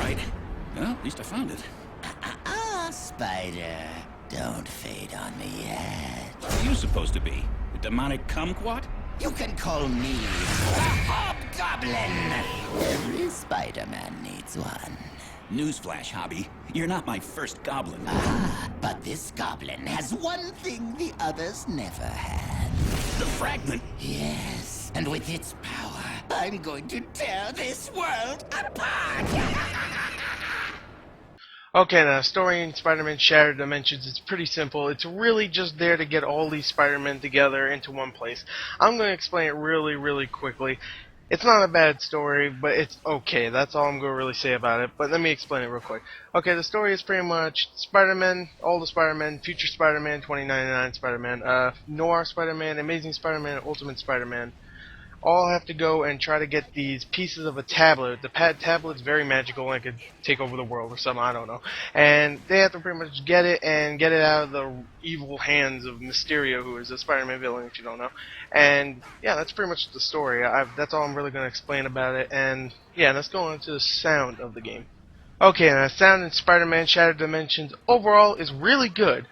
right. Well, at least I found it. Spider. Don't fade on me yet. What are you supposed to be? A demonic kumquat? You can call me a hobgoblin. Every Spider-Man needs one. Newsflash, Hobby. You're not my first goblin. But this goblin has one thing the others never had. The fragment. Yes, and with its power, I'm going to tear this world apart. Okay, now, story in Spider-Man Shattered Dimensions is pretty simple. It's really just there to get all these Spider-Men together into one place. I'm going to explain it really, really quickly. It's not a bad story, but it's okay. That's all I'm going to really say about it. But let me explain it real quick. Okay, the story is pretty much Spider-Man, all the Spider-Man, Future Spider-Man, 2099 Spider-Man, Noir Spider-Man, Amazing Spider-Man, and Ultimate Spider-Man all have to go and try to get these pieces of a tablet. The tablet's very magical and it could take over the world or something, I don't know. And they have to pretty much get it and get it out of the evil hands of Mysterio, who is a Spider-Man villain, if you don't know. And yeah, that's pretty much the story. That's all I'm really going to explain about it. And yeah, let's go on to the sound of the game. Okay, now the sound in Spider-Man Shattered Dimensions overall is really good.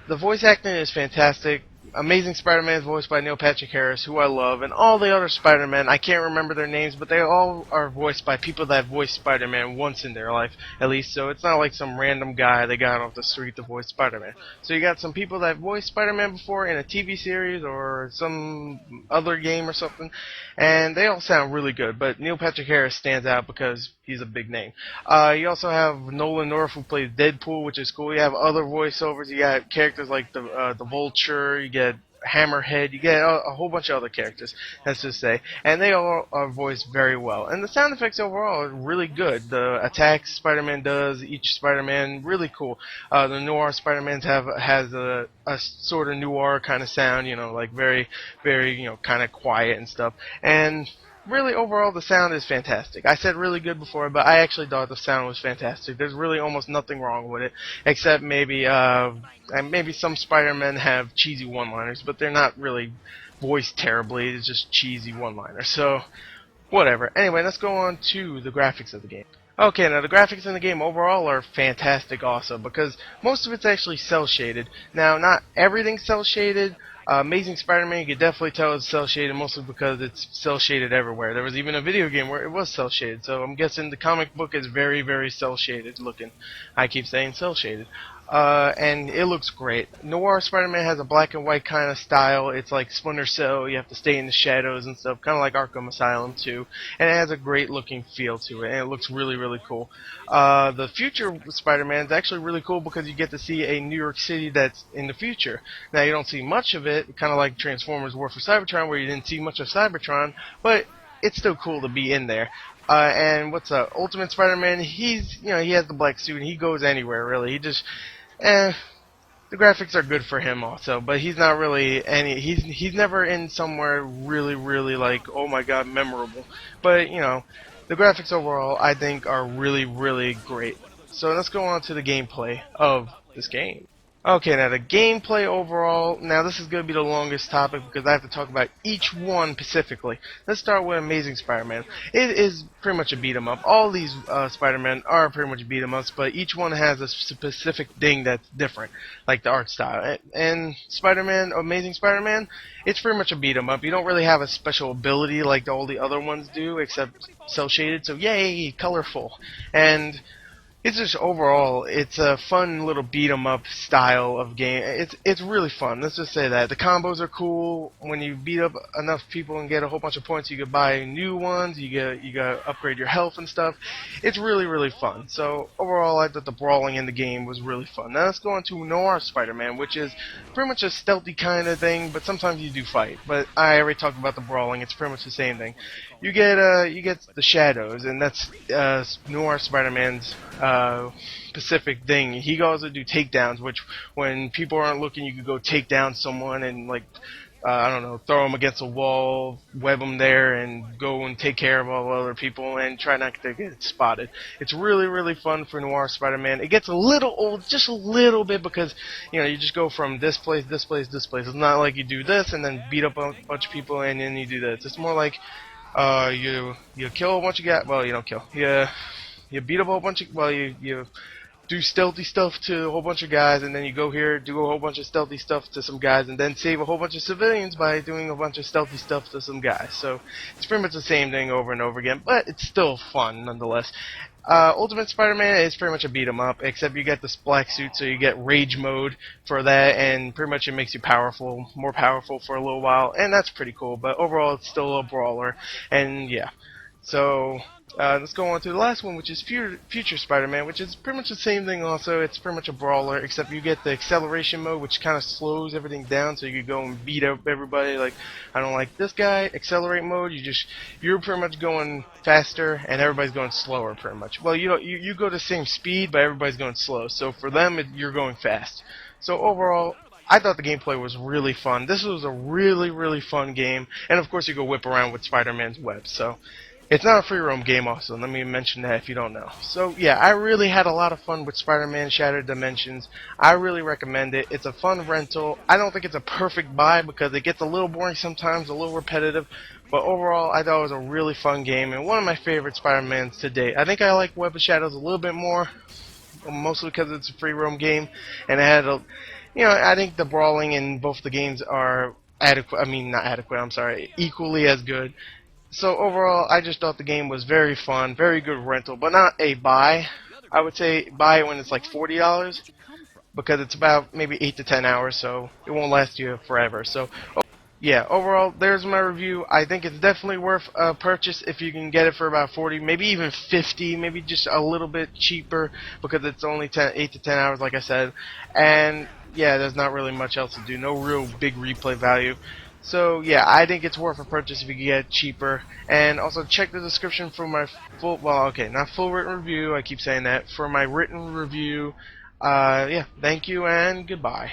The voice acting is fantastic. Amazing Spider-Man is voiced by Neil Patrick Harris, who I love, and all the other Spider-Men, I can't remember their names, but they all are voiced by people that have voiced Spider-Man once in their life, at least, so it's not like some random guy they got off the street to voice Spider-Man. So you got some people that have voiced Spider-Man before in a TV series or some other game or something, and they all sound really good, but Neil Patrick Harris stands out because he's a big name. You also have Nolan North, who plays Deadpool, which is cool. You have other voiceovers. You got characters like the Vulture. You get Hammerhead. You get a whole bunch of other characters, let's just say, and they all are voiced very well. And the sound effects overall are really good. The attacks Spider-Man does, each Spider-Man, really cool. The Noir Spider-Man has a sort of noir kind of sound, you know, like very, very, you know, kind of quiet and stuff. And really, overall, the sound is fantastic. I said really good before, but I actually thought the sound was fantastic. There's really almost nothing wrong with it, except maybe some Spider-Men have cheesy one-liners, but they're not really voiced terribly. It's just cheesy one-liners. So, whatever. Anyway, let's go on to the graphics of the game. Okay, now the graphics in the game overall are fantastic also, because most of it's actually cel-shaded. Now, not everything's cel-shaded. Amazing Spider-Man, you can definitely tell it's cel-shaded, mostly because it's cel-shaded everywhere. There was even a video game where it was cel-shaded, so I'm guessing the comic book is very, very cel-shaded looking. I keep saying cel-shaded. And it looks great. Noir Spider-Man has a black and white kind of style. It's like Splinter Cell. You have to stay in the shadows and stuff, kind of like Arkham Asylum too. And it has a great looking feel to it, and it looks really, really cool. The future Spider-Man is actually really cool because you get to see a New York City that's in the future. Now, you don't see much of it, kind of like Transformers War for Cybertron, where you didn't see much of Cybertron, but it's still cool to be in there. And what's up? Ultimate Spider-Man, he has the black suit, and he goes anywhere, really. The graphics are good for him also, but he's not really he's never in somewhere really, really like, oh my god, memorable. But, you know, the graphics overall, I think, are really, really great. So let's go on to the gameplay of this game. Okay, now the gameplay overall, now this is going to be the longest topic because I have to talk about each one specifically. Let's start with Amazing Spider-Man. It is pretty much a beat-em-up. All these Spider-Man are pretty much beat-em-ups, but each one has a specific thing that's different, like the art style. And Spider-Man, Amazing Spider-Man, it's pretty much a beat-em-up. You don't really have a special ability like all the other ones do, except cel-shaded, so yay, colorful. And it's just overall, it's a fun little beat 'em up style of game. It's really fun. Let's just say that the combos are cool. When you beat up enough people and get a whole bunch of points, you can buy new ones. You got upgrade your health and stuff. It's really, really fun. So overall, I thought the brawling in the game was really fun. Now let's go on to Noir Spider-Man, which is pretty much a stealthy kind of thing, but sometimes you do fight. But I already talked about the brawling. It's pretty much the same thing. You get the shadows, and that's Noir Spider-Man's specific thing. He goes to do takedowns, which when people aren't looking, you could go take down someone and like I don't know, throw them against a wall, web them there, and go and take care of all other people and try not to get spotted. It's really, really fun for Noir Spider-Man. It gets a little old, just a little bit, because you know you just go from this place, this place, this place. It's not like you do this and then beat up a bunch of people and then you do this. It's more like you kill a bunch of guys. Well, you don't kill. You beat up a whole bunch of, well, you do stealthy stuff to a whole bunch of guys, and then you go here, do a whole bunch of stealthy stuff to some guys, and then save a whole bunch of civilians by doing a bunch of stealthy stuff to some guys. So it's pretty much the same thing over and over again, but it's still fun nonetheless. Ultimate Spider-Man is pretty much a beat 'em up, except you get this black suit, so you get rage mode for that, and pretty much it makes you powerful, more powerful for a little while, and that's pretty cool. But overall, it's still a brawler, and yeah. So let's go on to the last one, which is Future Spider-Man, which is pretty much the same thing also. It's pretty much a brawler, except you get the acceleration mode, which kind of slows everything down, so you can go and beat up everybody. Like, I don't like this guy. Accelerate mode, you're pretty much going faster, and everybody's going slower, pretty much. Well, you go the same speed, but everybody's going slow. So for them, you're going fast. So overall, I thought the gameplay was really fun. This was a really, really fun game, and of course you go whip around with Spider-Man's web. So it's not a free roam game also, let me mention that if you don't know. So yeah, I really had a lot of fun with Spider-Man Shattered Dimensions. I really recommend it. It's a fun rental. I don't think it's a perfect buy because it gets a little boring sometimes, a little repetitive. But overall, I thought it was a really fun game and one of my favorite Spider-Mans to date. I think I like Web of Shadows a little bit more, mostly because it's a free roam game. And it had I think the brawling in both the games are adequate. I mean, not adequate, I'm sorry, equally as good. So overall, I just thought the game was very fun, very good rental, but not a buy. I would say buy it when it's like $40 because it's about maybe 8 to 10 hours, so it won't last you forever. So yeah, overall, there's my review. I think it's definitely worth a purchase if you can get it for about 40, maybe even 50, maybe just a little bit cheaper because it's only 8 to 10 hours, like I said. And yeah, there's not really much else to do. No real big replay value. So yeah, I think it's worth a purchase if you can get it cheaper. And also check the description for my not full written review. I keep saying that. For my written review. Yeah, thank you and goodbye.